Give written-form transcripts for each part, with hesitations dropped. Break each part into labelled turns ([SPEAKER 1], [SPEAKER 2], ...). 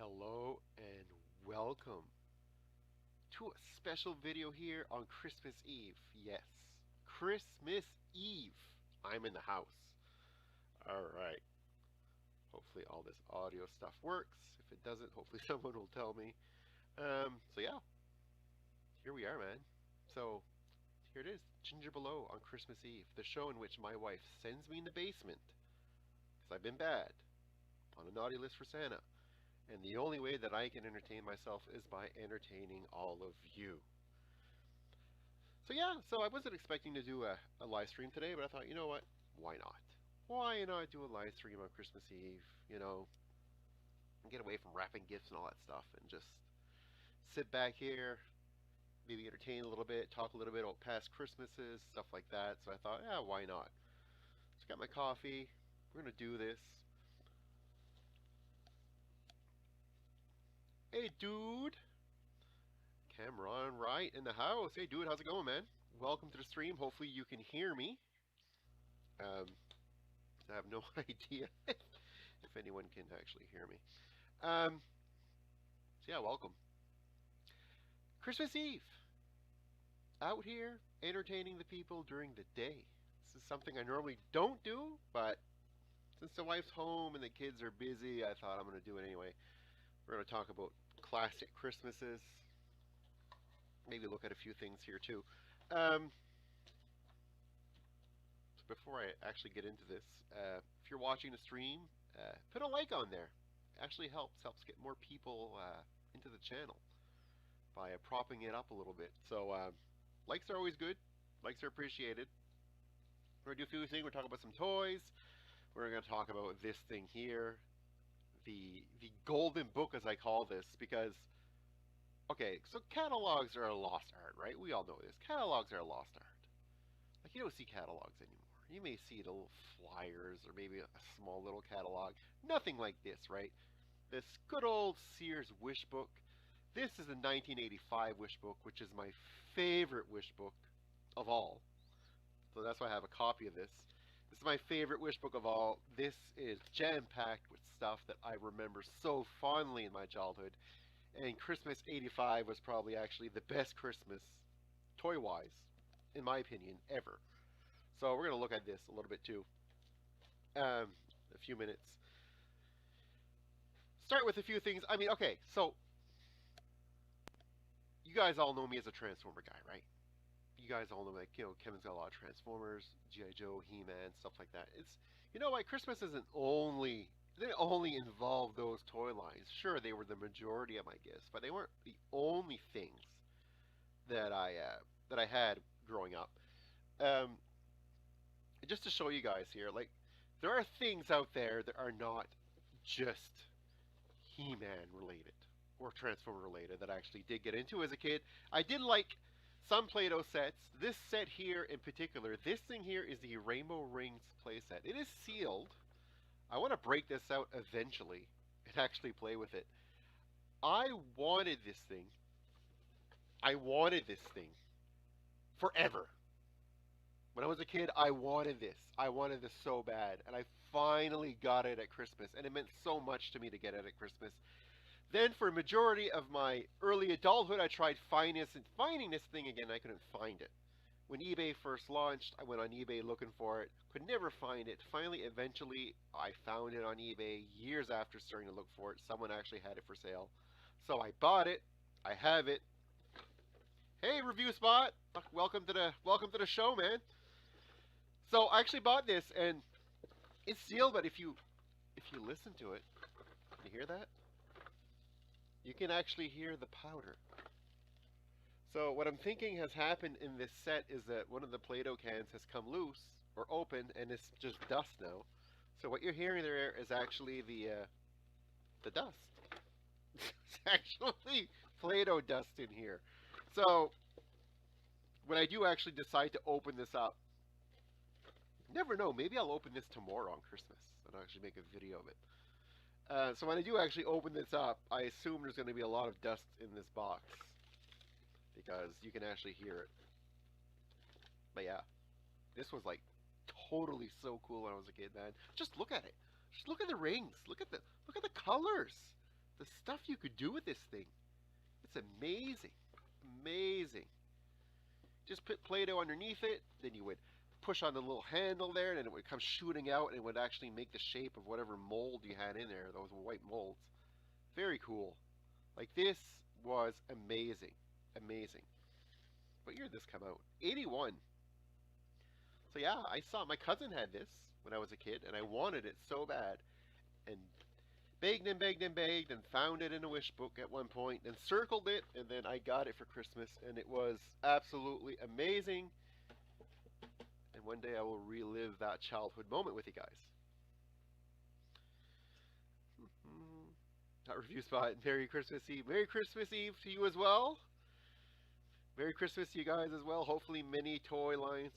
[SPEAKER 1] Hello and welcome to a special video here on Christmas Eve. Yes, Christmas Eve. I'm in the house. Alright, hopefully all this audio stuff works. If it doesn't, hopefully someone will tell me. So yeah, here we are, man. So here it is, Ginger Below on Christmas Eve, the show in which my wife sends me in the basement because I've been bad, on a naughty list for Santa. And the only way that I can entertain myself is by entertaining all of you. So yeah, I wasn't expecting to do a live stream today, but I thought, you know what? Why not? Why not do a live stream on Christmas Eve, and get away from wrapping gifts and all that stuff and just sit back here, maybe entertain a little bit, talk a little bit about past Christmases, stuff like that. So I thought, yeah, why not? Just got my coffee. We're going to do this. Hey, dude. Cameron Wright in the house. Hey, dude, how's it going, man? Welcome to the stream. Hopefully you can hear me. I have no idea if anyone can actually hear me. So yeah, welcome. Christmas Eve. Out here entertaining the people during the day. This is something I normally don't do, but since the wife's home and the kids are busy, I thought I'm going to do it anyway. We're going to talk about classic Christmases. Maybe look at a few things here too. So before I actually get into this, if you're watching the stream, put a like on there. It actually helps get more people into the channel by propping it up a little bit. So likes are always good. Likes are appreciated. We're going to do a few things. We're talking about some toys. We're going to talk about this thing here. The golden book, as I call this, because okay, so catalogs are a lost art, right? We all know this. Catalogs are a lost art. Like, you don't see catalogs anymore. You may see little flyers or maybe a small little catalog. Nothing like this, right? This good old Sears wish book. This is a 1985 wish book, which is my favorite wish book of all. So that's why I have a copy of this. This is my favorite wish book of all. This is jam-packed with stuff that I remember so fondly in my childhood. And Christmas '85 was probably actually the best Christmas, toy-wise, in my opinion, ever. So we're going to look at this a little bit too. A few minutes. Start with a few things. I mean, okay, so you guys all know me as a Transformer guy, right? You guys all know, like, Kevin's got a lot of Transformers, G.I. Joe, He-Man, stuff like that. It's, you know what, Christmas isn't only, they didn't only involve those toy lines. Sure, they were the majority of my gifts, but they weren't the only things that I had growing up. Just to show you guys here, like, there are things out there that are not just He-Man related or Transformer related that I actually did get into as a kid. I did like some Play-Doh sets. This set here in particular, this thing here is the Rainbow Rings playset. It is sealed. I want to break this out eventually and actually play with it. I wanted this thing. I wanted this thing forever. When I was a kid, I wanted this. I wanted this so bad. And I finally got it at Christmas. And it meant so much to me to get it at Christmas. Then for a majority of my early adulthood, I tried finding this thing again. I couldn't find it. When eBay first launched, I went on eBay looking for it. Could never find it. Finally, eventually, I found it on eBay years after starting to look for it. Someone actually had it for sale. So I bought it. I have it. Hey, Review Spot. Welcome to the show, man. So I actually bought this, and it's sealed, but if you listen to it, can you hear that? You can actually hear the powder. So what I'm thinking has happened in this set is that one of the Play-Doh cans has come loose or open, and it's just dust now. So what you're hearing there is actually the dust. It's actually Play-Doh dust in here. So when I do actually decide to open this up, never know, maybe I'll open this tomorrow on Christmas and I'll actually make a video of it. So when I do actually open this up, I assume there's going to be a lot of dust in this box because you can actually hear it. But yeah, this was like totally so cool when I was a kid, man. Just look at it. Just look at the rings. Look at the colors. The stuff you could do with this thing. It's amazing. Amazing. Just put Play-Doh underneath it, then you would push on the little handle there, and then it would come shooting out, and it would actually make the shape of whatever mold you had in there, those white molds. Very cool. Like, this was amazing. Amazing. What year did this come out? 81. So yeah, I saw my cousin had this when I was a kid, and I wanted it so bad. And begged and begged and begged, and found it in a wish book at one point, and circled it, and then I got it for Christmas, and it was absolutely amazing. And one day I will relive that childhood moment with you guys. Not review spot. Merry Christmas Eve. Merry Christmas Eve to you as well. Merry Christmas to you guys as well. Hopefully many toy lines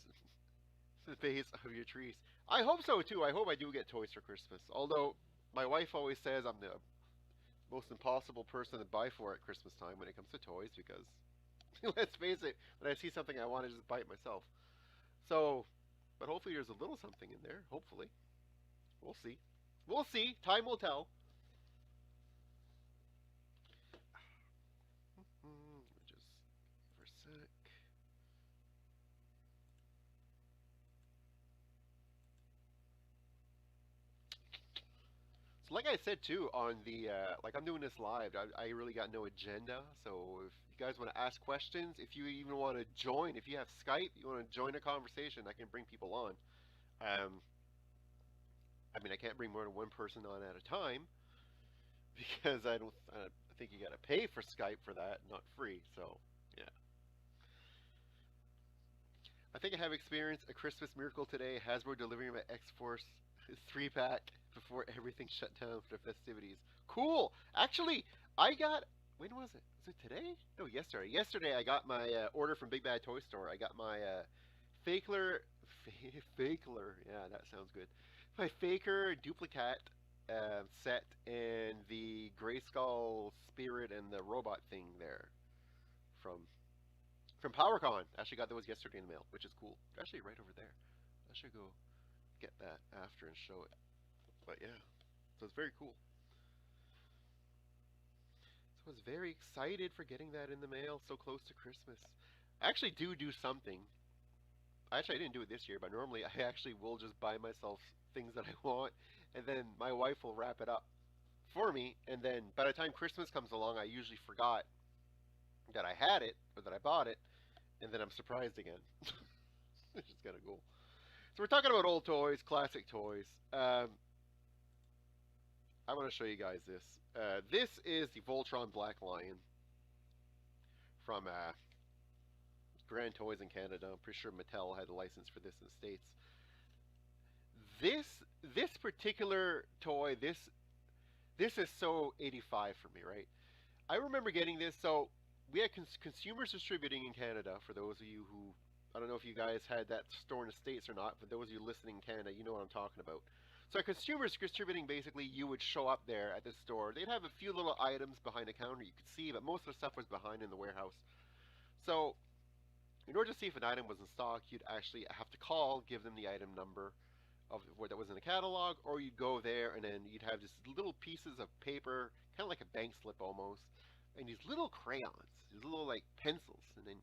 [SPEAKER 1] the base of your trees. I hope so too. I hope I do get toys for Christmas. Although my wife always says I'm the most impossible person to buy for at Christmas time when it comes to toys, because let's face it, when I see something I want to just buy it myself. So, but hopefully there's a little something in there. Hopefully. We'll see. We'll see. Time will tell. Just for a sec. So like I said too, on the, like I'm doing this live, I really got no agenda, so if you guys want to ask questions, if you even want to join, if you have Skype, you want to join a conversation, I can bring people on. I mean, I can't bring more than one person on at a time, because I think you got to pay for Skype for that, not free, so, yeah. I think I have experienced a Christmas miracle today. Hasbro delivering my X-Force 3-pack before everything shut down for the festivities. Cool! Actually, I got... When was it? Was it today? No, yesterday. Yesterday I got my order from Big Bad Toy Store. I got my Fakeler... Fakeler. Yeah, that sounds good. My Faker Duplicate set and the Grayskull Spirit and the robot thing there from PowerCon. Actually got those yesterday in the mail, which is cool. They're actually right over there. I should go get that after and show it. But yeah, so it's very cool. So I was very excited for getting that in the mail so close to Christmas. I actually do something. Actually, I didn't do it this year, but normally I actually will just buy myself things that I want, and then my wife will wrap it up for me, and then by the time Christmas comes along, I usually forgot that I had it, or that I bought it, and then I'm surprised again. Which is kind of cool. So we're talking about old toys, classic toys. I want to show you guys this. This is the Voltron Black Lion from Grand Toys in Canada. I'm pretty sure Mattel had a license for this in the States. This particular toy, this is so 85 for me, right? I remember getting this. So we had consumers distributing in Canada. For those of you who, I don't know if you guys had that store in the States or not, but those of you listening in Canada, you know what I'm talking about. So consumers distributing, basically, you would show up there at this store. They'd have a few little items behind the counter you could see, but most of the stuff was behind in the warehouse. So in order to see if an item was in stock, you'd actually have to call, give them the item number of what that was in the catalog, or you'd go there and then you'd have just little pieces of paper, kind of like a bank slip almost, and these little crayons, these little like pencils, and then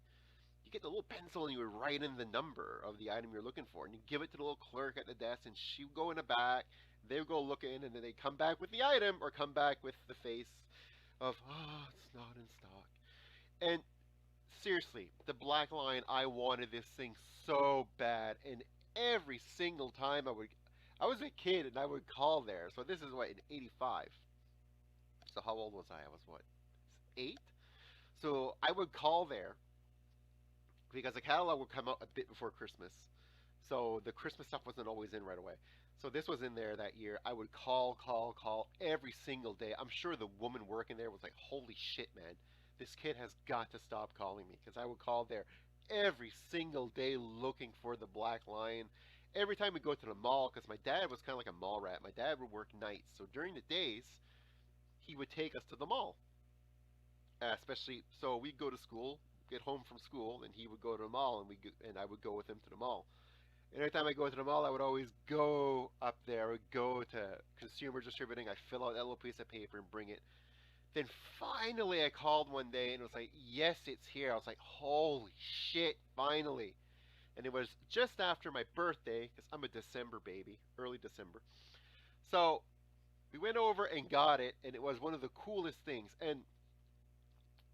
[SPEAKER 1] you get the little pencil and you would write in the number of the item you're looking for, and you give it to the little clerk at the desk, and she would go in the back, they would go look in, and then they come back with the item, or come back with the face of, oh, it's not in stock. And seriously, the Black Lion, I wanted this thing so bad, and every single time I was a kid and I would call there. So this is what, in 85. So how old was I? I was what, 8? So I would call there because the catalog would come out a bit before Christmas. So the Christmas stuff wasn't always in right away. So this was in there that year. I would call every single day. I'm sure the woman working there was like, holy shit, man. This kid has got to stop calling me, because I would call there every single day looking for the Black Lion. Every time we go to the mall, because my dad was kind of like a mall rat. My dad would work nights, so during the days, he would take us to the mall. Especially, so we'd go to school, get home from school, and he would go to the mall, and I would go with him to the mall. And every time I go to the mall, I would always go up there. I would go to consumer distributing. I fill out that little piece of paper and bring it Then finally I called one day and it was like, yes, it's here. I was like, holy shit, finally. And it was just after my birthday, because I'm a December baby, early December. So we went over and got it, and it was one of the coolest things. And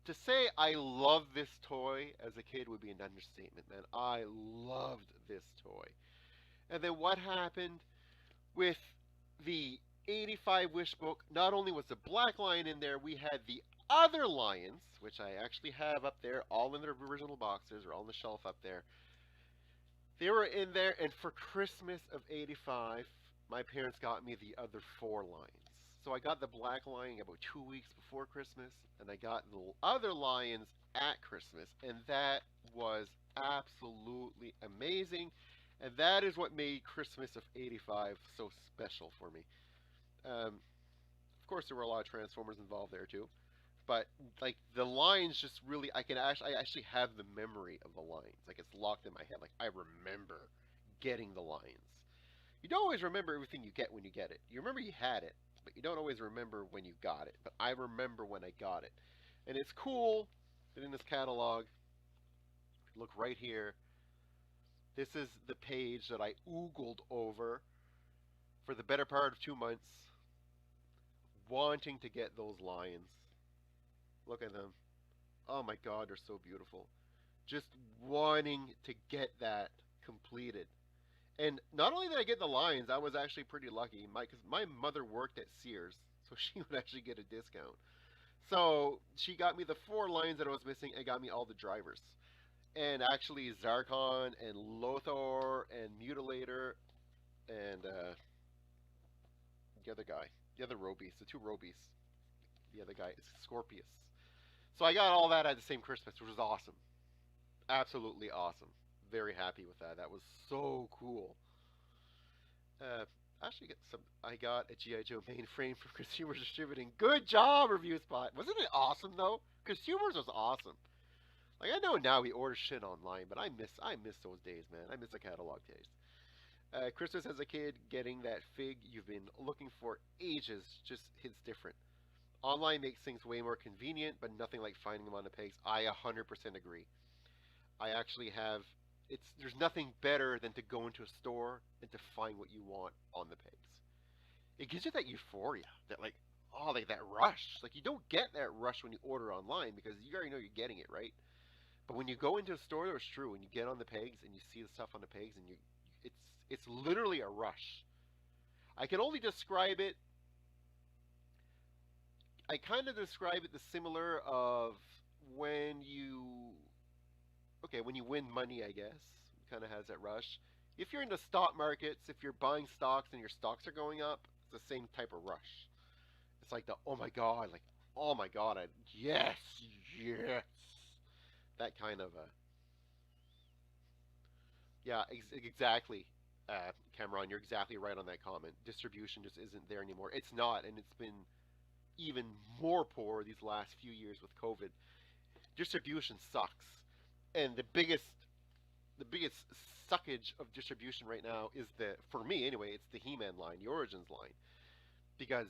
[SPEAKER 1] to say I love this toy as a kid would be an understatement, man. I loved this toy. And then what happened with the 85 Wish book? Not only was the black lion in there, we had the other lions, which I actually have up there, all in their original boxes, or on the shelf up there. They were in there, and for Christmas of 85, my parents got me the other four lions. So I got the black lion about 2 weeks before Christmas, and I got the other lions at Christmas, and that was absolutely amazing. And that is what made Christmas of 85 so special for me. Of course, there were a lot of Transformers involved there too. But like the lines just really I actually have the memory of the lines. Like it's locked in my head. Like I remember getting the lines. You don't always remember everything you get when you get it. You remember you had it, but you don't always remember when you got it. But I remember when I got it. And it's cool that in this catalog, look right here, this is the page that I oogled over for the better part of 2 months, wanting to get those lions. Look at them. Oh my god, they're so beautiful. Just wanting to get that completed. And not only did I get the lions, I was actually pretty lucky. Cause my mother worked at Sears, so she would actually get a discount. So she got me the four lions that I was missing and got me all the drivers. And actually Zarkon and Lothar and Mutilator and the other guy. The other Robies. The two Robies. The other guy is Scorpius. So I got all that at the same Christmas, which was awesome. Absolutely awesome. Very happy with that. That was so cool. Actually, I got a GI Joe mainframe from Consumers Distributing. Good job, Review Spot. Wasn't it awesome though? Consumers was awesome. Like I know now we order shit online, but I miss those days, man. I miss the catalog days. Christmas as a kid, getting that fig you've been looking for ages just hits different. Online makes things way more convenient, but nothing like finding them on the pegs. I 100% agree. I actually have there's nothing better than to go into a store and to find what you want on the pegs. It gives you that euphoria, that like like that rush. Like you don't get that rush when you order online because you already know you're getting it, right? But when you go into a store, it's true. When you get on the pegs and you see the stuff on the pegs, and it's literally a rush. I can only describe it. I kind of describe it the similar of when you when you win money, I guess. It kind of has that rush. If you're in the stock markets, if you're buying stocks and your stocks are going up, it's the same type of rush. It's like the oh my god, yes, yes, that kind of a yeah, exactly. Cameron, you're exactly right on that comment. Distribution just isn't there anymore. It's not, and it's been even more poor these last few years with COVID. Distribution sucks, and the biggest suckage of distribution right now is for me anyway, it's the He-Man line, the Origins line, because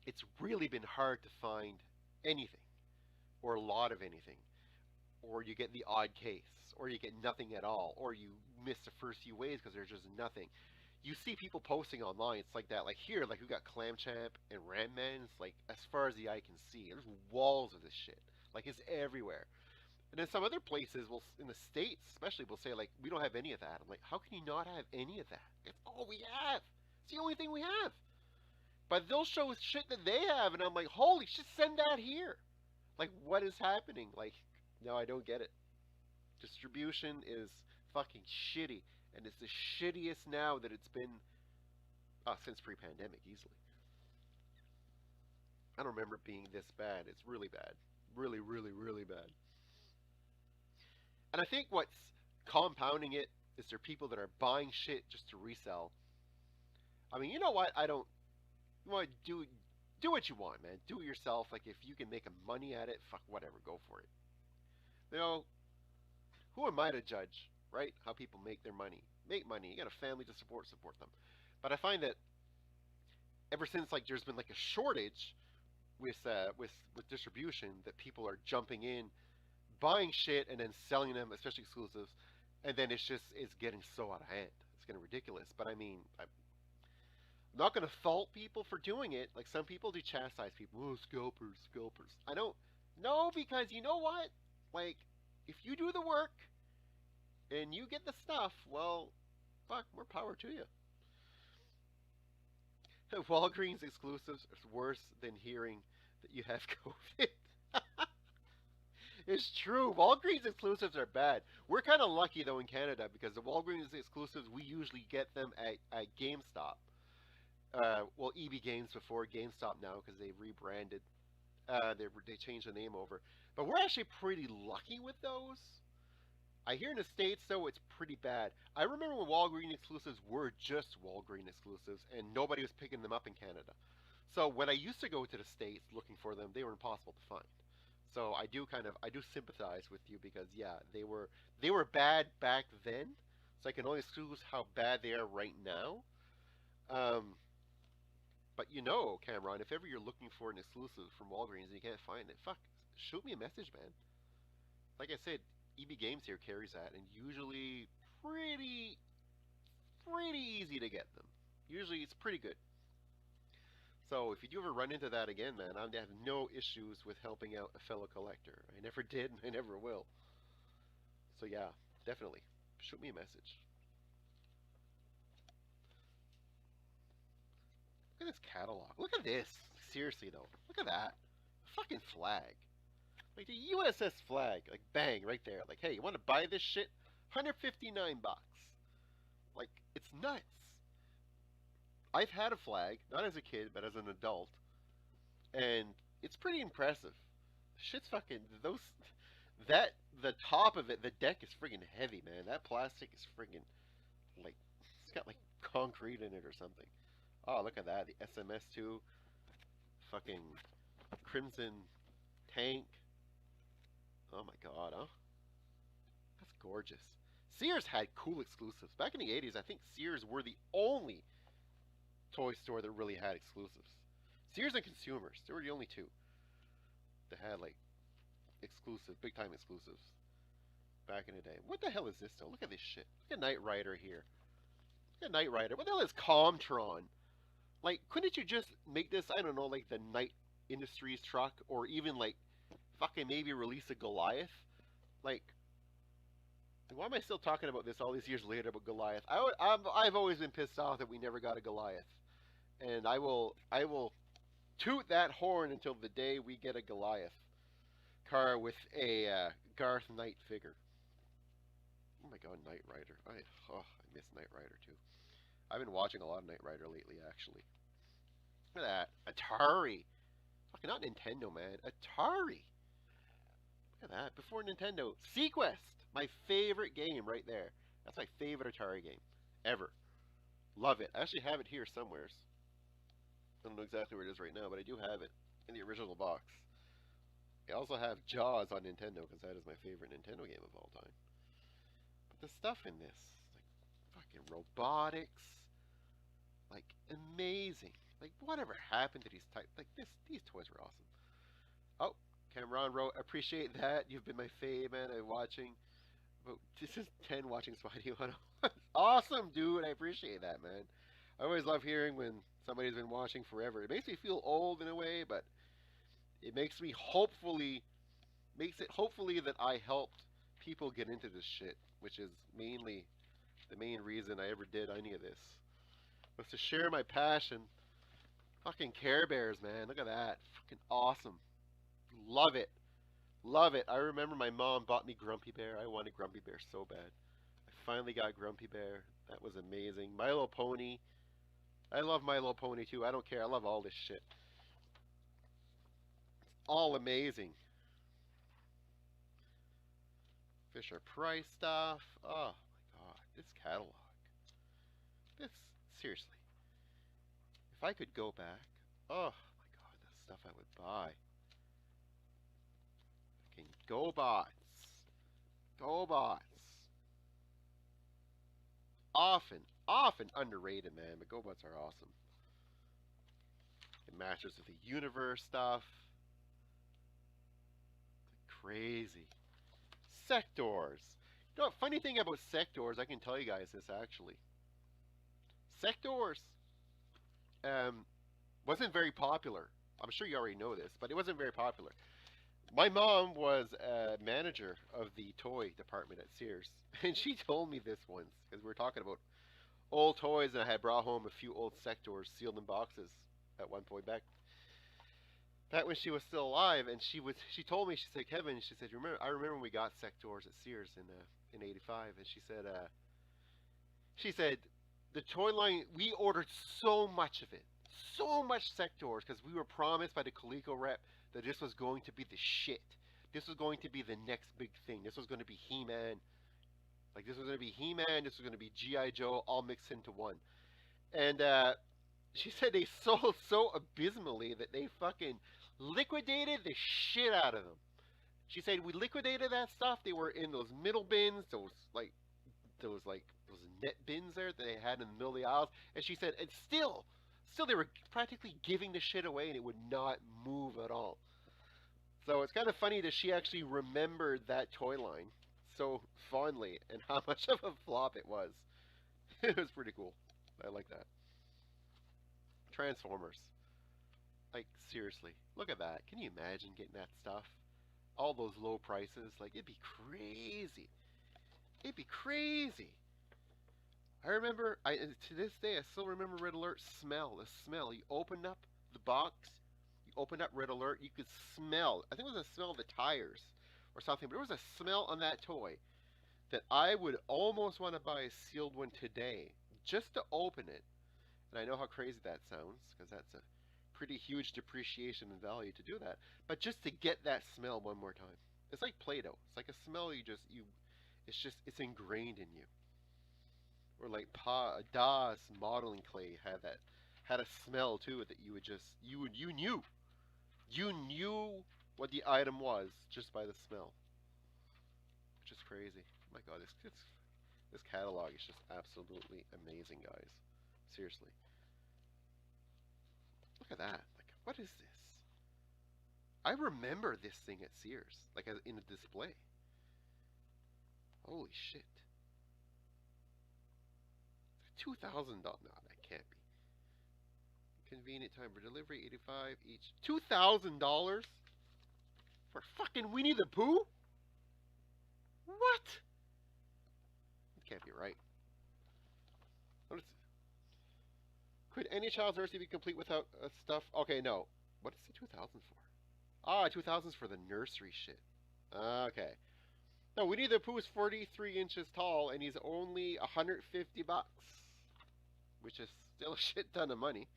[SPEAKER 1] it's really been hard to find anything, or a lot of anything, or you get the odd case, or you get nothing at all, or you miss the first few waves because there's just nothing. You see people posting online, it's like that, like here, like we got Clam Champ and Ram Man, it's like as far as the eye can see, there's walls of this shit, like it's everywhere. And then some other places will, in the States especially, will say like, we don't have any of that. I'm like, how can you not have any of that? It's all we have. It's the only thing we have. But they'll show shit that they have, and I'm like, holy shit, send that here. Like, what is happening? Like, no, I don't get it. Distribution is fucking shitty, and it's the shittiest now that it's been since pre-pandemic, easily. I don't remember it being this bad. It's really bad. Really, really, really bad. And I think what's compounding it is there are people that are buying shit just to resell. I mean, you know what? I don't. You want to do what you want, man. Do it yourself. Like if you can make a money at it, fuck whatever, go for it. You know, who am I to judge, right? How people make their money. Make money. You got a family to support them. But I find that ever since like there's been like a shortage, with distribution that people are jumping in, buying shit, and then selling them, especially exclusives, and then it's getting so out of hand. It's getting ridiculous. But I mean, I'm not gonna fault people for doing it. Like some people do chastise people. Oh, scalpers, scalpers. I don't know because you know what? Like, if you do the work and you get the stuff, well, fuck, more power to you. Walgreens exclusives is worse than hearing that you have COVID. It's true. Walgreens exclusives are bad. We're kind of lucky though in Canada because the Walgreens exclusives we usually get them at GameStop. Well, EB Games before GameStop now because they rebranded. They changed the name over. But we're actually pretty lucky with those. I hear in the States, though, it's pretty bad. I remember when Walgreens exclusives were just Walgreens exclusives, and nobody was picking them up in Canada. So when I used to go to the States looking for them, they were impossible to find. So I do sympathize with you because yeah, they were bad back then. So I can only excuse how bad they are right now. Um, but you know, Cameron, if ever you're looking for an exclusive from Walgreens and you can't find it, fuck, shoot me a message, man. Like I said, EB Games here carries that, and usually pretty pretty easy to get them. Usually it's pretty good. So if you do ever run into that again, man, I have no issues with helping out a fellow collector. I never did, and I never will. So yeah, definitely shoot me a message. Look at this catalog. Look at this. Seriously though, look at that fucking flag. Like the USS flag, like bang right there. Like, hey, you want to buy this shit? 159 bucks. Like, it's nuts. I've had a flag, not as a kid, but as an adult, and it's pretty impressive. Shit's fucking those that the top of it, the deck is friggin' heavy, man. That plastic is friggin' like it's got like concrete in it or something. Oh, look at that. The SMS2, fucking Crimson Tank. Oh my god, huh? That's gorgeous. Sears had cool exclusives. Back in the 80s, I think Sears were the only toy store that really had exclusives. Sears and Consumers, they were the only two that had like exclusive, big time exclusives back in the day. What the hell is this though? Look at this shit. Look at Knight Rider here. Look at Knight Rider. What the hell is Comtron? Like, couldn't you just make this, I don't know, like the Knight Industries truck, or even like fucking maybe release a Goliath? Like, why am I still talking about this all these years later about Goliath? I've always been pissed off that we never got a Goliath, and I will toot that horn until the day we get a Goliath car with a Garth Knight figure. Oh my god, Knight Rider! I miss Knight Rider too. I've been watching a lot of Knight Rider lately, actually. Look at that Atari. Fucking not Nintendo, man. Atari. Look at that. Before Nintendo, Sequest. My favorite game right there. That's my favorite Atari game ever. Love it. I actually have it here somewheres. I don't know exactly where it is right now, but I do have it in the original box. I also have Jaws on Nintendo because that is my favorite Nintendo game of all time. But the stuff in this, like fucking robotics, like amazing. Like whatever happened to these these toys were awesome. Oh, Cameron wrote, appreciate that. You've been my fave, man. I'm watching. But this is 10 watching Spidey 101. Awesome, dude. I appreciate that, man. I always love hearing when somebody's been watching forever. It makes me feel old in a way, but it makes me hopefully that I helped people get into this shit, which is mainly the main reason I ever did any of this. Was to share my passion. Fucking Care Bears, man. Look at that. Fucking awesome. Love it. Love it. I remember my mom bought me Grumpy Bear. I wanted Grumpy Bear so bad. I finally got Grumpy Bear. That was amazing. My Little Pony. I love My Little Pony too. I don't care. I love all this shit. It's all amazing. Fisher Price stuff. Oh my god. This catalog. This, seriously. If I could go back. Oh my god. The stuff I would buy. GoBots. GoBots. Often underrated, man, but GoBots are awesome. Masters of the Universe stuff. Crazy. Sectors. You know, funny thing about sectors, I can tell you guys this actually. Sectors wasn't very popular. I'm sure you already know this, but it wasn't very popular. My mom was a manager of the toy department at Sears, and she told me this once because we were talking about old toys, and I had brought home a few old sectors sealed in boxes at one point back when she was still alive, and she told me, she said, Kevin, she said, I remember when we got sectors at Sears in '85, and she said the toy line, we ordered so much of it, so much sectors, because we were promised by the Coleco rep that this was going to be the shit. This was going to be the next big thing. This was going to be He-Man. Like, this was going to be He-Man, this was going to be G.I. Joe, all mixed into one. And she said they sold so abysmally that they fucking liquidated the shit out of them. She said we liquidated that stuff. They were in those middle bins, those net bins there that they had in the middle of the aisles. And she said, and still they were practically giving the shit away, and it would not move at all. So it's kind of funny that she actually remembered that toy line so fondly and how much of a flop it was. It was pretty cool. I like that. Transformers. Like, seriously, look at that. Can you imagine getting that stuff? All those low prices. Like, it'd be crazy. It'd be crazy. I remember, to this day, I still remember Red Alert's smell. The smell. You opened up the box, you opened up Red Alert, you could smell. I think it was the smell of the tires or something. But there was a smell on that toy that I would almost want to buy a sealed one today just to open it. And I know how crazy that sounds, because that's a pretty huge depreciation in value to do that. But just to get that smell one more time. It's like Play-Doh. It's like a smell it's ingrained in you. Or like Das modeling clay had a smell to it that you knew what the item was just by the smell. Which is crazy. Oh my god, this catalog is just absolutely amazing, guys. Seriously. Look at that. Like, what is this? I remember this thing at Sears, like in a display. Holy shit. $2,000. No, that can't be. Convenient time for delivery, $85 each. $2,000 for fucking Winnie the Pooh? What? It can't be right. Could any child's nursery be complete without stuff? Okay, no. What is the 2,000 for? Ah, 2,000's for the nursery shit. Okay. No, Winnie the Pooh is 43 inches tall, and he's only $150, which is still a shit ton of money.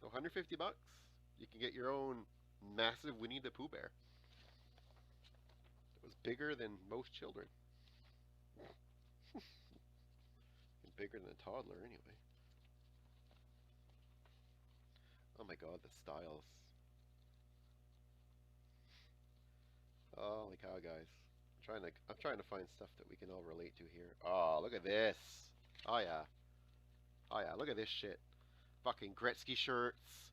[SPEAKER 1] So $150, you can get your own massive Winnie the Pooh bear. It was bigger than most children. Bigger than a toddler, anyway. Oh my god, the styles. Oh my cow, guys. I'm trying to find stuff that we can all relate to here. Oh, look at this. Oh yeah. Oh yeah, look at this shit. Fucking Gretzky shirts.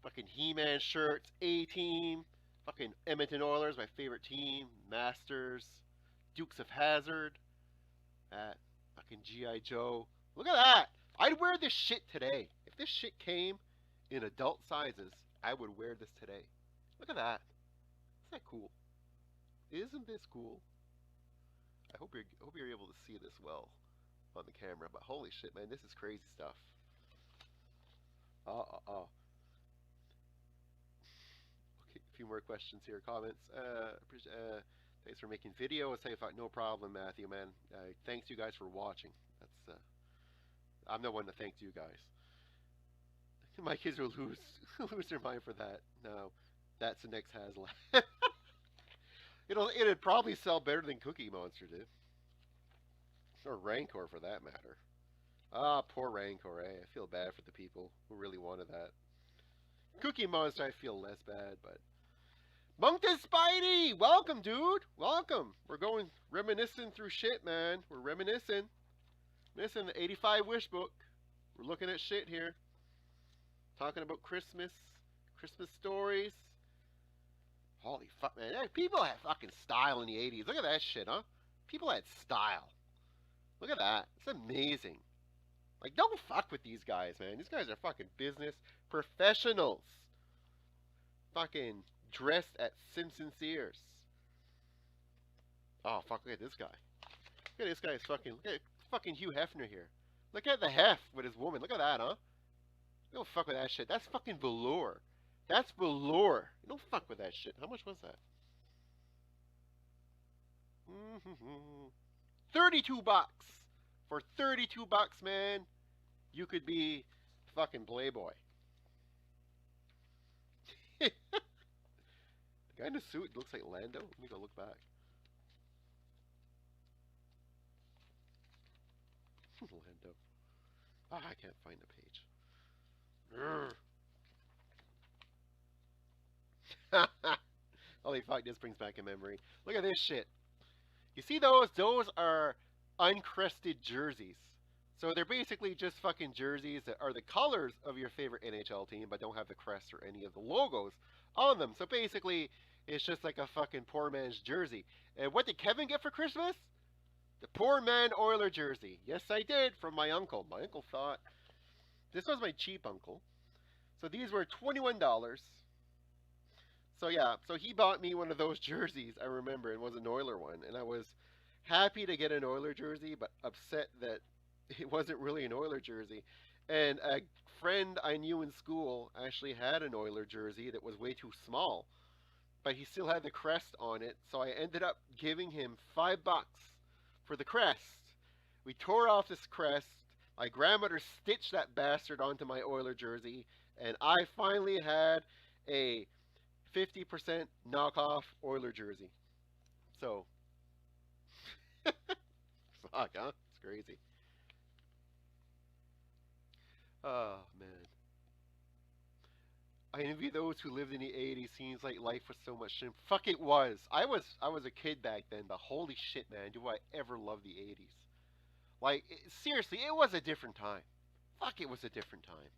[SPEAKER 1] Fucking He-Man shirts. A-Team. Fucking Edmonton Oilers, my favorite team. Masters. Dukes of Hazzard. That. Fucking G.I. Joe. Look at that. I'd wear this shit today. If this shit came in adult sizes, I would wear this today. Look at that. Isn't that cool? Isn't this cool? I hope you're able to see this well on the camera, but holy shit, man, this is crazy stuff. Okay, a few more questions here, comments. Thanks for making videos. No problem, Matthew, man. Thanks you guys for watching. That's I'm the one that thanks you guys. My kids will lose their mind for that. No, that's the next Haslab. It'd probably sell better than Cookie Monster did. Or Rancor, for that matter. Ah, poor Rancor, eh? I feel bad for the people who really wanted that. Cookie Monster, I feel less bad, but... Monkton Spidey! Welcome, dude! Welcome! We're going reminiscing through shit, man. We're reminiscing. Missing the 85 Wish book. We're looking at shit here. talking about Christmas, Christmas stories. Holy fuck, man. People had fucking style in the 80s. Look at that shit, huh? People had style. Look at that. It's amazing. Like, don't fuck with these guys, man. These guys are fucking business professionals. Fucking dressed at Simpson Sears. Oh, fuck, look at this guy. Look at this guy's fucking, look at fucking Hugh Hefner here. Look at the hef with his woman. Look at that, huh? You don't fuck with that shit. That's fucking velour. That's velour. You don't fuck with that shit. How much was that? 32 bucks. For 32 bucks, man, you could be fucking Playboy. The guy in the suit looks like Lando. Let me go look back. Lando. Ah, I can't find the page. Holy fuck, this brings back a memory. Look at this shit. You see those? Those are uncrested jerseys. So they're basically just fucking jerseys that are the colors of your favorite NHL team, but don't have the crest or any of the logos on them. So basically, it's just like a fucking poor man's jersey. And what did Kevin get for Christmas? The poor man Oiler jersey. Yes, I did, from my uncle. My uncle thought this was my cheap uncle. So these were $21. So yeah, so he bought me one of those jerseys, I remember. It was an Oiler one. And I was happy to get an Oiler jersey, but upset that it wasn't really an Oiler jersey. And a friend I knew in school actually had an Oiler jersey that was way too small. But he still had the crest on it. So I ended up giving him $5 for the crest. We tore off this crest. My grandmother stitched that bastard onto my Oiler jersey. And I finally had a 50% knockoff Oiler jersey. So, fuck, huh? It's crazy. Oh, man. I envy those who lived in the 80s. Seems like life was so much simpler. Fuck, it was. I was a kid back then, but holy shit, man, do I ever love the 80s. Like, seriously, it was a different time. Fuck, it was a different time.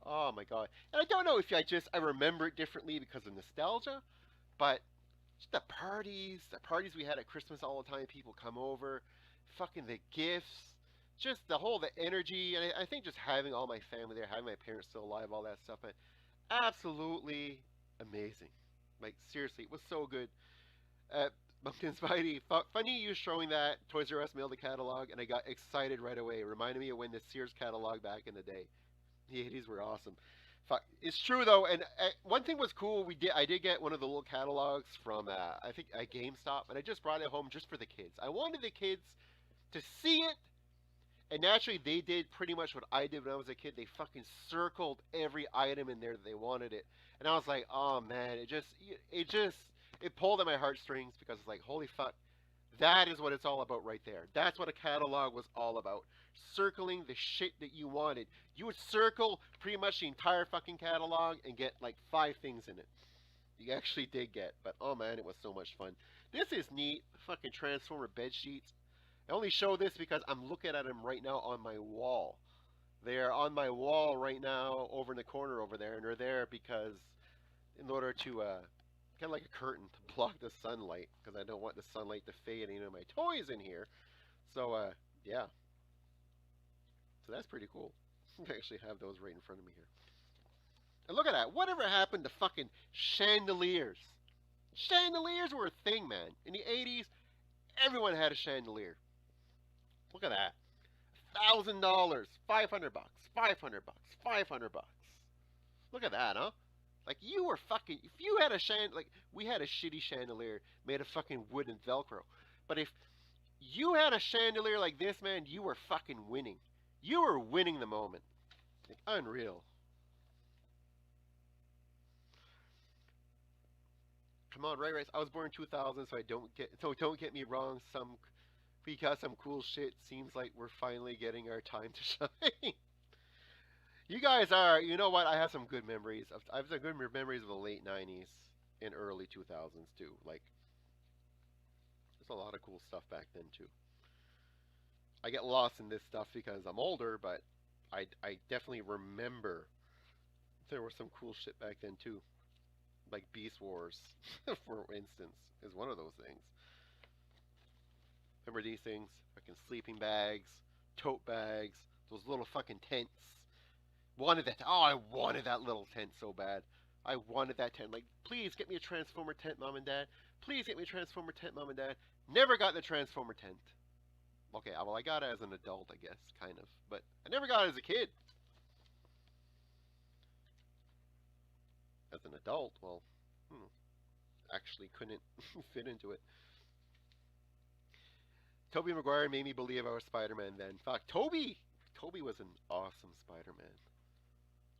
[SPEAKER 1] Oh my god. And I don't know if I remember it differently because of nostalgia, but just the parties we had at Christmas all the time, people come over, fucking the gifts, just the energy, and I think just having all my family there, having my parents still alive, all that stuff, man, absolutely amazing. Like, seriously, it was so good. Bumpkin Spidey, funny you showing that Toys R Us mailed the catalog, and I got excited right away. It reminded me of when the Sears catalog back in the day. The 80s were awesome. It's true though, and one thing was cool. I did get one of the little catalogs from I think a GameStop, and I just brought it home just for the kids. I wanted the kids to see it, and naturally they did pretty much what I did when I was a kid. They fucking circled every item in there that they wanted it, and I was like, oh man, it pulled at my heartstrings because it's like, holy fuck, that is what it's all about right there. That's what a catalog was all about. Circling the shit that you wanted. You would circle pretty much the entire fucking catalog and get like 5 things in it. You actually did get, but oh man, it was so much fun. This is neat. Fucking Transformer bed sheets. I only show this because I'm looking at them right now on my wall. They're on my wall right now over in the corner over there, and they're there because in order to kind of like a curtain to block the sunlight, because I don't want the sunlight to fade any of my toys in here. So yeah. So that's pretty cool. I actually have those right in front of me here. And look at that. Whatever happened to fucking chandeliers? Chandeliers were a thing, man. In the 80s, everyone had a chandelier. Look at that. $1,000, $500, $500, $500. Look at that, huh? Like, you were fucking... If you had a like, we had a shitty chandelier made of fucking wood and Velcro. But if you had a chandelier like this, man, you were fucking winning. You were winning the moment. Like, unreal. Come on, right. I was born in 2000, so don't get me wrong. Because some cool shit seems like we're finally getting our time to shine. You guys are. You know what? I have some good memories. I have some good memories of the late 90s and early 2000s too. Like, there's a lot of cool stuff back then too. I get lost in this stuff because I'm older, but I definitely remember There was some cool shit back then too, like Beast Wars, for instance, is one of those things. Remember these things? Fucking sleeping bags, tote bags, those little fucking tents. Wanted that. Oh, I wanted that little tent so bad. I wanted that tent. Like, please get me a Transformer tent, Mom and Dad. Please get me a Transformer tent, Mom and Dad. Never got the Transformer tent. Okay, well, I got it as an adult, I guess, kind of. But I never got it as a kid. As an adult, well, actually couldn't fit into it. Tobey Maguire made me believe I was Spider-Man then. Fuck, Tobey was an awesome Spider-Man.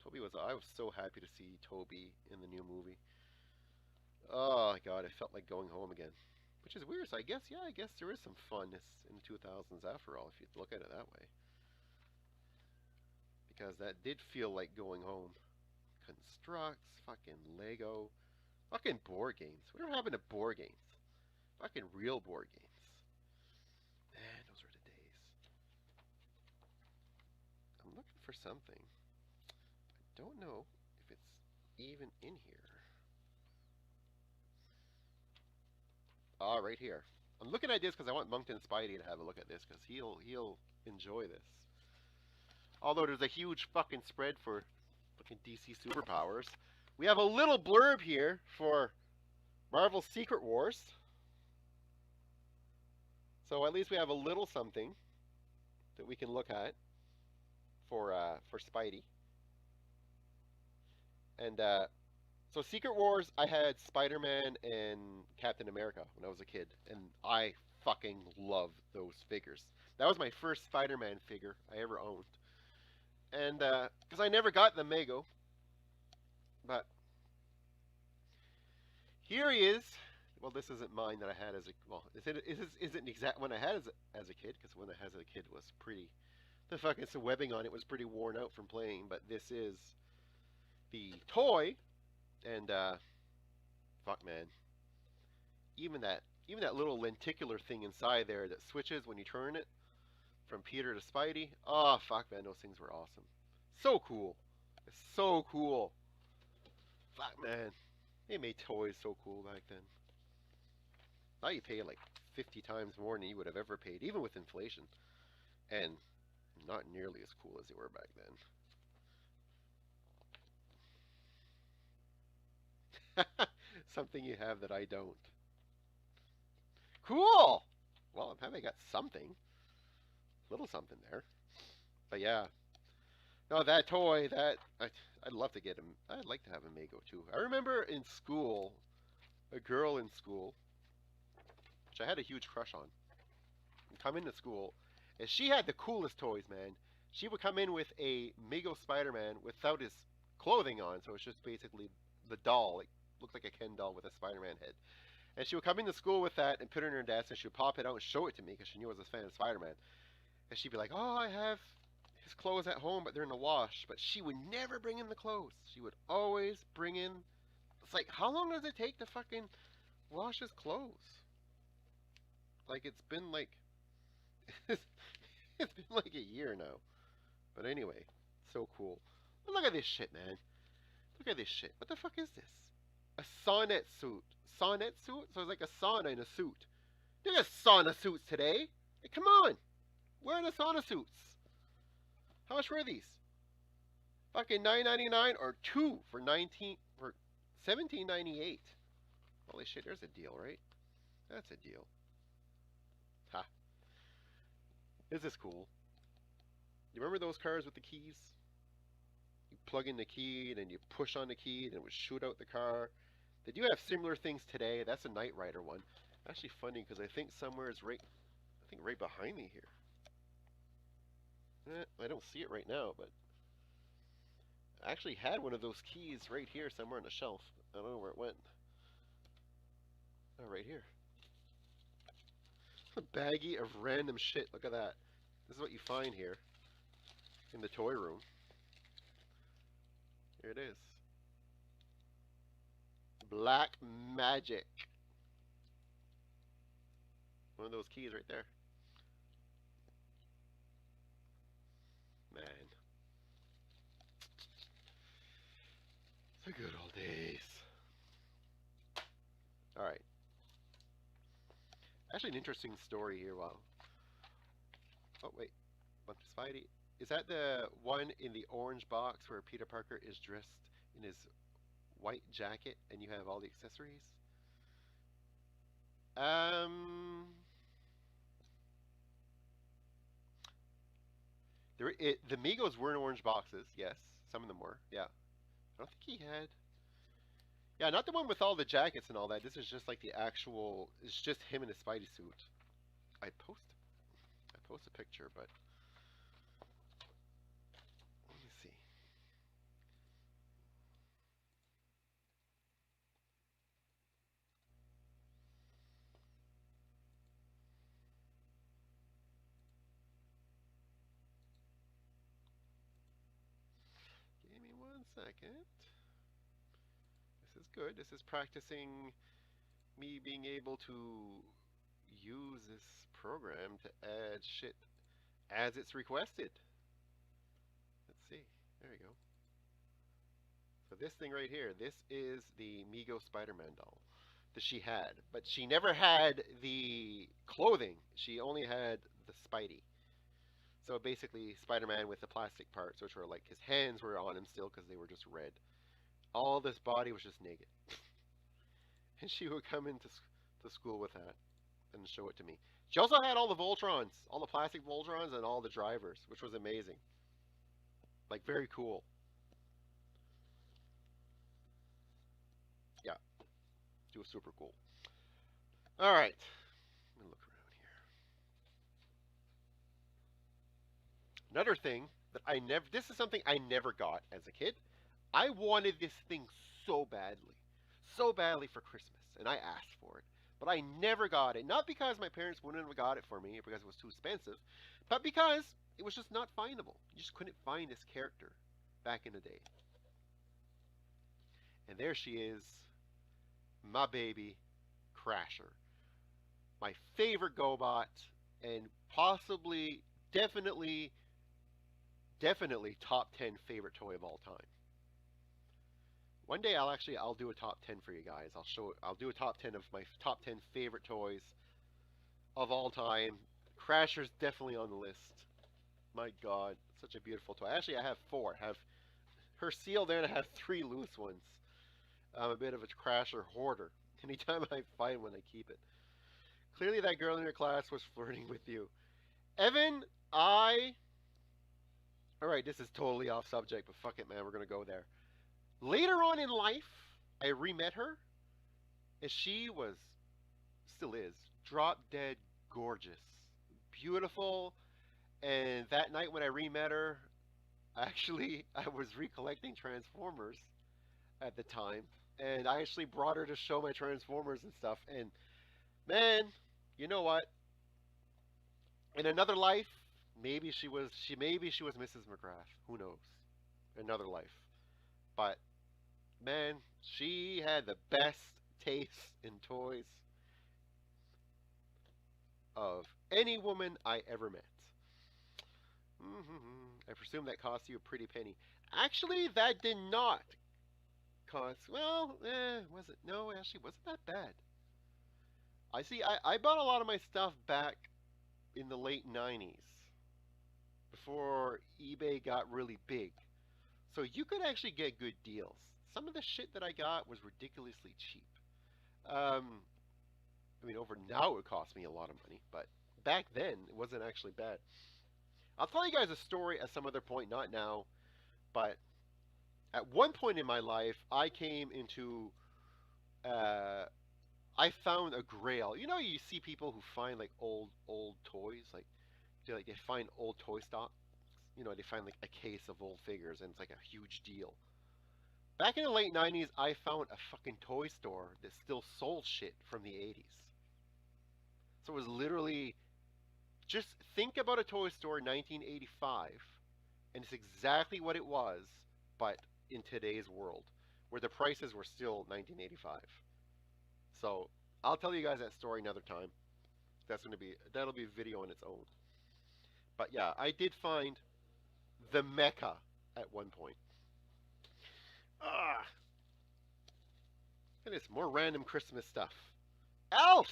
[SPEAKER 1] I was so happy to see Tobey in the new movie. Oh my god, it felt like going home again. Which is weird, so I guess there is some funness in the 2000s after all, if you look at it that way. Because that did feel like going home. Constructs, fucking Lego, fucking board games. Whatever happened to board games? Fucking real board games. Man, those were the days. I'm looking for something. I don't know if it's even in here. Ah, right here. I'm looking at this because I want Monkton Spidey to have a look at this because he'll enjoy this. Although there's a huge fucking spread for fucking DC superpowers. We have a little blurb here for Marvel's Secret Wars. So at least we have a little something that we can look at for Spidey. And so Secret Wars, I had Spider-Man and Captain America when I was a kid, and I fucking loved those figures. That was my first Spider-Man figure I ever owned. And because I never got the Mego, but here he is. Well, this isn't mine that I had as a isn't exact one I had as a kid, because one I had as a kid was pretty. The fucking webbing on it was pretty worn out from playing. But this is the toy, and fuck man, even that little lenticular thing inside there that switches when you turn it from Peter to Spidey. Oh fuck man, those things were awesome. So cool. It's so cool. Fuck man, they made toys so cool back then. Now you pay like 50 times more than you would have ever paid, even with inflation, and not nearly as cool as they were back then. Something you have that I don't. Cool! Well, I'm happy I got something. Little something there. But yeah. No, that toy, I'd love to get him. I'd like to have a Mego too. I remember in school, a girl in school, which I had a huge crush on, would come into school, and she had the coolest toys, man. She would come in with a Mego Spider-Man without his clothing on, so it's just basically the doll. It looked like a Ken doll with a Spider-Man head. And she would come into school with that and put it in her desk, and she would pop it out and show it to me because she knew I was a fan of Spider-Man. And she'd be like, "Oh, I have his clothes at home, but they're in the wash." But she would never bring in the clothes. She would always bring in. It's like, how long does it take to fucking wash his clothes? Like, it's been like it's been like a year now. But anyway, so cool. But look at this shit, man. Look at this shit. What the fuck is this? A sonnet suit. Sonnet suit? So it's like a sauna in a suit. There's sauna suits today. Hey, come on. Where are the sauna suits? How much were these? Fucking $9.99 or two for $17.98. Holy shit, there's a deal, right? That's a deal. Ha. This is cool. You remember those cars with the keys? You plug in the key, and then you push on the key, and it would shoot out the car. They do have similar things today. That's a Knight Rider one. Actually funny, because I think somewhere is right behind me here. I don't see it right now, but I actually had one of those keys right here somewhere on the shelf. I don't know where it went. Oh, right here. A baggie of random shit. Look at that. This is what you find here in the toy room. Here it is. Black Magic. One of those keys right there. Man. Actually, an interesting story here. Wow. Oh wait, Bunch of Spidey. Is that the one in the orange box where Peter Parker is dressed in his white jacket and you have all the accessories? Um, the Migos were in orange boxes. Yes, some of them were. Yeah, I don't think he had. Yeah, not the one with all the jackets and all that. This is just like the actual. It's just him in a Spidey suit. I post. I post a picture, but let me see. Give me 1 second. This is good. This is practicing me being able to use this program to add shit as it's requested. Let's see. There you go. So this thing right here, this is the Mego Spider-Man doll that she had, but she never had the clothing. She only had the Spidey. So basically, Spider-Man with the plastic parts, which were like his hands were on him still because they were just red. All this body was just naked. And she would come into to school with that and show it to me. She also had all the Voltrons, all the plastic Voltrons, and all the drivers, which was amazing. Like, very cool. Yeah, it was super cool. All right, let me look around here. Another thing that I never, this is something I never got as a kid. I wanted this thing so badly for Christmas, and I asked for it. But I never got it. Not because my parents wouldn't have got it for me, or because it was too expensive, but because it was just not findable. You just couldn't find this character back in the day. And there she is, my baby, Crasher. My favorite GoBot, and possibly, definitely top 10 favorite toy of all time. One day I'll do a top 10 for you guys. I'll do a top 10 of my top 10 favorite toys of all time. Crasher's definitely on the list. My god, such a beautiful toy. Actually, I have 4. I have her sealed there and I have 3 loose ones. I'm a bit of a Crasher hoarder. Anytime I find one, I keep it. Clearly that girl in your class was flirting with you. Evan, Alright, this is totally off subject, but fuck it, man. We're going to go there. Later on in life, I re-met her, and she was, still is, drop dead gorgeous, beautiful, and that night when I re-met her, actually, I was recollecting Transformers at the time, and I actually brought her to show my Transformers and stuff, and man, you know what? In another life, maybe she was Mrs. McGrath. Who knows? Another life. But man, she had the best taste in toys of any woman I ever met. I presume that cost you a pretty penny. Actually, that did not cost. Well, was it? No, actually, wasn't that bad. I see. I bought a lot of my stuff back in the late '90s, before eBay got really big. So you could actually get good deals. Some of the shit that I got was ridiculously cheap. I mean, over now it would cost me a lot of money, but back then it wasn't actually bad. I'll tell you guys a story at some other point, not now, but at one point in my life, I came into, I found a grail. You know, you see people who find like old toys, like they find old toy stock. You know, they find like a case of old figures, and it's like a huge deal. Back in the late '90s, I found a fucking toy store that still sold shit from the '80s. So it was literally, just think about a toy store in 1985, and it's exactly what it was, but in today's world, where the prices were still 1985. So I'll tell you guys that story another time. That'll be a video on its own. But yeah, I did find the Mecca at one point. Ah, and it's more random Christmas stuff. Elf!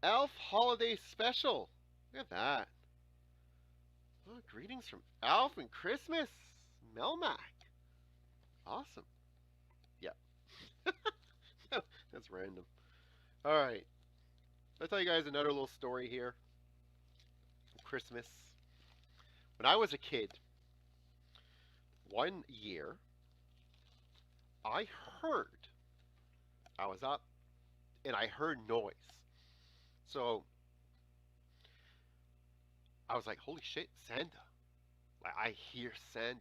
[SPEAKER 1] Elf Holiday Special. Look at that. Oh, greetings from Elf and Christmas. Melmac. Awesome. Yeah. That's random. All right. I'll tell you guys another little story here. Christmas. When I was a kid, one year, I heard, I was up and I heard noise. So I was like, holy shit, Santa. Like, I hear Santa.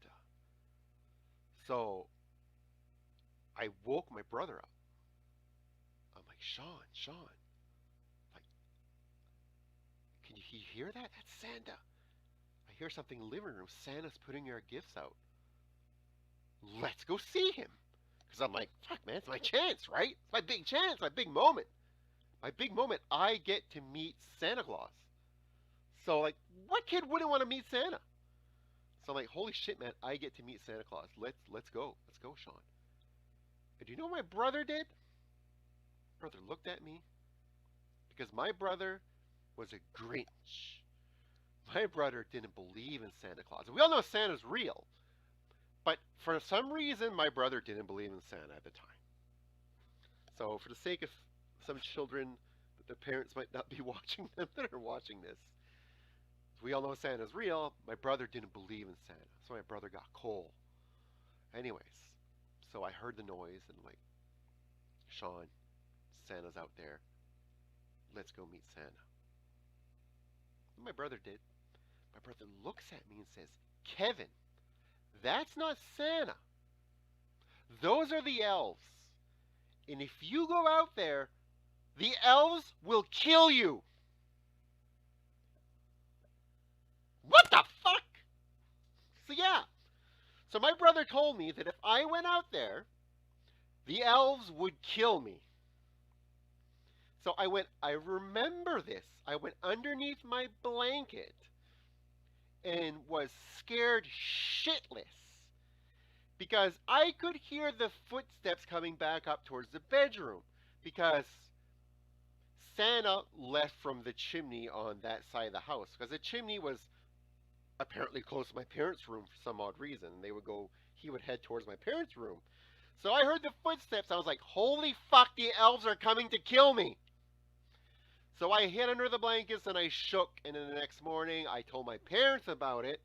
[SPEAKER 1] So I woke my brother up. I'm like, Sean, like, can you hear that? That's Santa. I hear something in the living room. Santa's putting our gifts out. Let's go see him. Because I'm like, fuck, man, it's my chance, right? It's my big chance, my big moment. My big moment, I get to meet Santa Claus. So, like, what kid wouldn't want to meet Santa? So I'm like, holy shit, man, I get to meet Santa Claus. Let's go. Let's go, Sean. And do you know what my brother did? Brother looked at me. Because my brother was a Grinch. My brother didn't believe in Santa Claus. We all know Santa's real. But for some reason, my brother didn't believe in Santa at the time. So for the sake of some children that their parents might not be watching them that are watching this, we all know Santa's real. My brother didn't believe in Santa. So my brother got coal. Anyways, so I heard the noise and I'm like, Sean, Santa's out there. Let's go meet Santa. And my brother did. My brother looks at me and says, Kevin, that's not Santa. Those are the elves. And if you go out there, the elves will kill you. What the fuck? So yeah. So my brother told me that if I went out there, the elves would kill me. So I remember this. I went underneath my blanket and was scared shitless because I could hear the footsteps coming back up towards the bedroom because Santa left from the chimney on that side of the house because the chimney was apparently close to my parents' room for some odd reason. He would head towards my parents' room. So I heard the footsteps. I was like, holy fuck, the elves are coming to kill me. So I hid under the blankets and I shook. And then the next morning, I told my parents about it.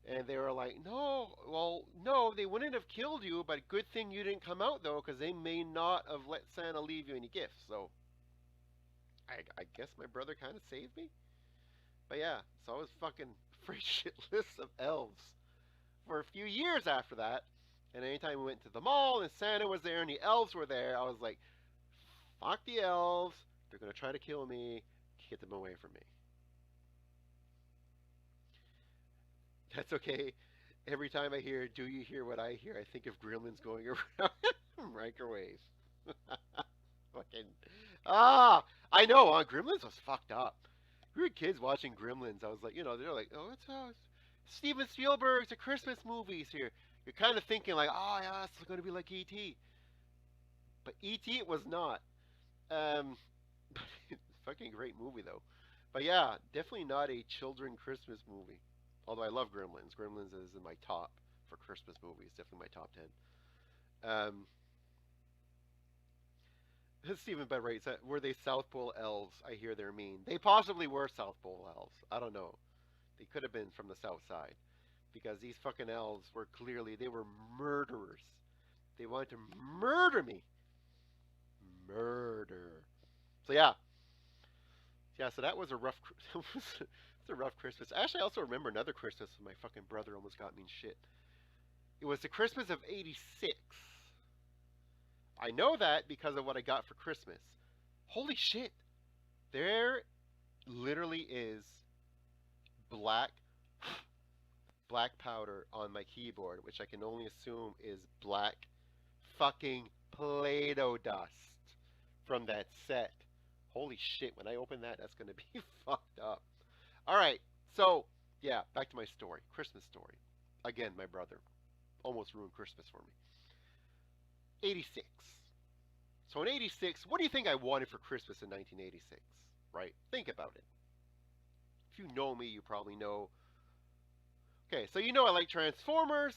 [SPEAKER 1] And they were like, no, they wouldn't have killed you. But good thing you didn't come out, though, because they may not have let Santa leave you any gifts. So I guess my brother kind of saved me. But yeah, so I was fucking afraid shitless of elves for a few years after that. And anytime we went to the mall and Santa was there and the elves were there, I was like, fuck the elves. They're going to try to kill me. Get them away from me. That's okay. Every time I hear, do you hear what I hear? I think of gremlins going around microwaves. Fucking. I know. Gremlins was fucked up. We were kids watching Gremlins. I was like, they're like, oh, it's Steven Spielberg's a Christmas movies here. You're kind of thinking like, oh, yeah, it's going to be like E.T. But E.T. it was not. Fucking great movie, though. But yeah, definitely not a children Christmas movie. Although I love Gremlins. Gremlins is in my top for Christmas movies. Definitely my top 10. Stephen Bed writes, were they South Pole elves? I hear they're mean. They possibly were South Pole elves. I don't know. They could have been from the South Side. Because these fucking elves were they were murderers. They wanted to murder me. Murder. So yeah. Yeah, so that was a rough Christmas. Actually, I also remember another Christmas when my fucking brother almost got me in shit. It was the Christmas of '86. I know that because of what I got for Christmas. Holy shit. There literally is black powder on my keyboard, which I can only assume is black fucking Play-Doh dust from that set. Holy shit, when I open that, that's going to be fucked up. Alright, so, yeah, back to my story. Christmas story. Again, my brother almost ruined Christmas for me. 86. So in 86, what do you think I wanted for Christmas in 1986? right? Think about it. If you know me, you probably know. Okay, so you know I like Transformers.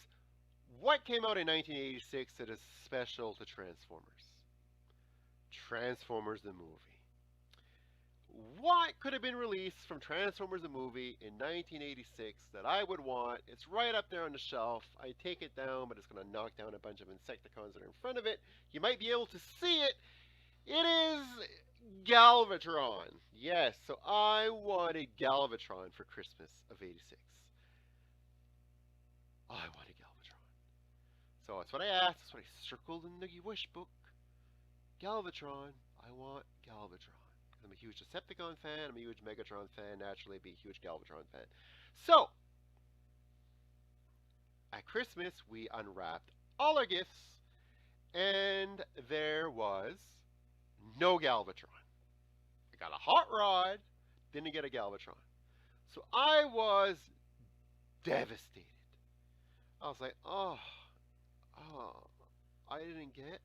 [SPEAKER 1] What came out in 1986 that is special to Transformers? Transformers the movie. What could have been released from Transformers the movie in 1986 that I would want? It's right up there on the shelf. I take it down, but it's going to knock down a bunch of Insecticons that are in front of it. You might be able to see it. It is Galvatron. Yes, so I wanted Galvatron for Christmas of '86. I wanted Galvatron. So that's what I asked. That's what I circled in the wish book. Galvatron. I want Galvatron. I'm a huge Decepticon fan. I'm a huge Megatron fan. Naturally, I'd be a huge Galvatron fan. So, at Christmas, we unwrapped all our gifts, and there was no Galvatron. I got a Hot Rod, didn't get a Galvatron. So I was devastated. I was like, oh, I didn't get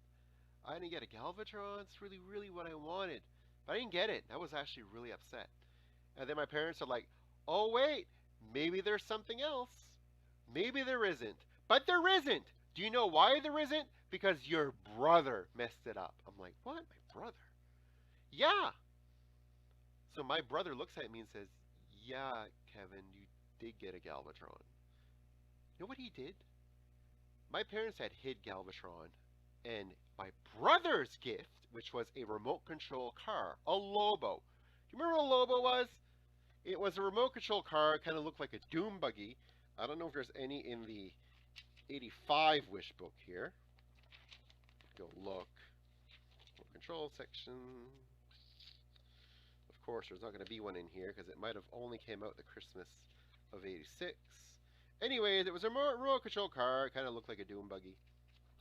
[SPEAKER 1] a Galvatron. It's really what I wanted. But I didn't get it. I was actually really upset. And then my parents are like, oh, wait, maybe there's something else. Maybe there isn't. But there isn't. Do you know why there isn't? Because your brother messed it up. I'm like, what? My brother? Yeah. So my brother looks at me and says, yeah, Kevin, you did get a Galvatron. You know what he did? My parents had hid Galvatron, and my brother's gift, which was a remote control car, a Lobo. Do you remember what a Lobo was? It was a remote control car. It kind of looked like a Doom buggy. I don't know if there's any in the 85 wish book here. Go look. Remote control section. Of course, there's not going to be one in here because it might have only came out the Christmas of '86. Anyways, it was a remote control car. It kind of looked like a Doom buggy.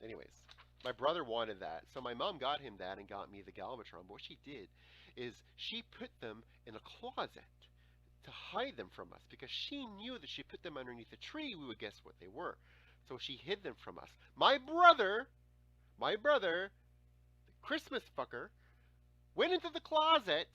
[SPEAKER 1] Anyways, my brother wanted that, so my mom got him that and got me the Galvatron. But what she did is she put them in a closet to hide them from us because she knew that she put them underneath a tree, we would guess what they were. So she hid them from us. My brother, the Christmas fucker, went into the closet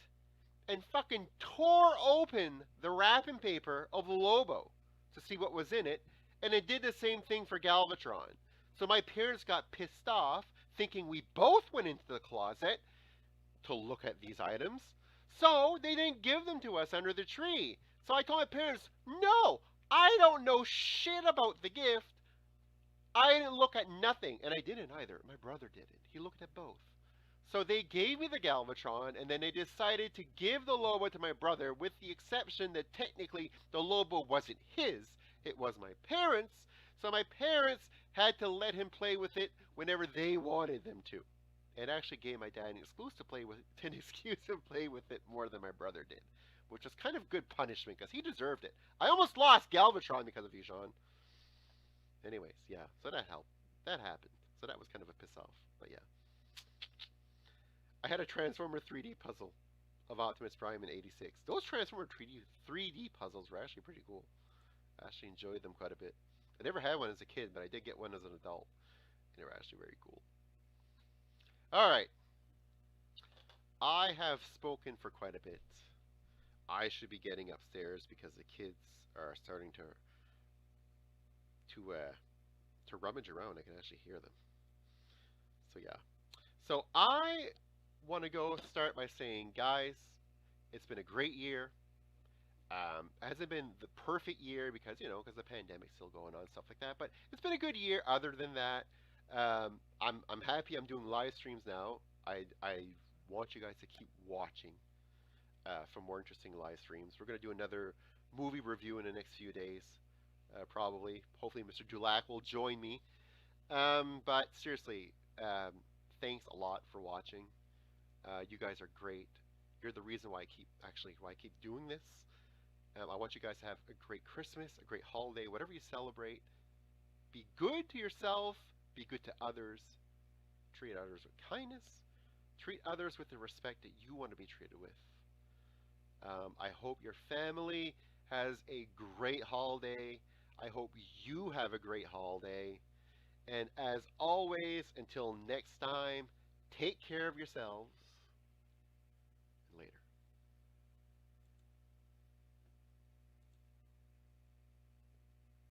[SPEAKER 1] and fucking tore open the wrapping paper of the Lobo to see what was in it, and it did the same thing for Galvatron. So my parents got pissed off, thinking we both went into the closet to look at these items. So they didn't give them to us under the tree. So I told my parents, no, I don't know shit about the gift. I didn't look at nothing. And I didn't either. My brother didn't. He looked at both. So they gave me the Galvatron, and then they decided to give the Lobo to my brother, with the exception that technically the Lobo wasn't his. It was my parents'. So my parents had to let him play with it whenever they wanted them to. It actually gave my dad an excuse to play with it more than my brother did, which was kind of good punishment because he deserved it. I almost lost Galvatron because of you, Sean. Anyways, yeah, so that helped. That happened. So that was kind of a piss off, but yeah. I had a Transformer 3D puzzle of Optimus Prime in '86. Those Transformer 3D puzzles were actually pretty cool. I actually enjoyed them quite a bit. I never had one as a kid, but I did get one as an adult, and they were actually very cool. All right. I have spoken for quite a bit. I should be getting upstairs because the kids are starting to rummage around. I can actually hear them. So yeah. So I want to go start by saying, guys, it's been a great year. Hasn't been the perfect year because the pandemic's still going on, stuff like that. But it's been a good year. Other than that, I'm happy. I'm doing live streams now. I want you guys to keep watching for more interesting live streams. We're gonna do another movie review in the next few days, probably. Hopefully, Mr. Dulac will join me. But seriously, thanks a lot for watching. You guys are great. You're the reason why I keep doing this. I want you guys to have a great Christmas, a great holiday, whatever you celebrate. Be good to yourself. Be good to others. Treat others with kindness. Treat others with the respect that you want to be treated with. I hope your family has a great holiday. I hope you have a great holiday. And as always, until next time, take care of yourselves.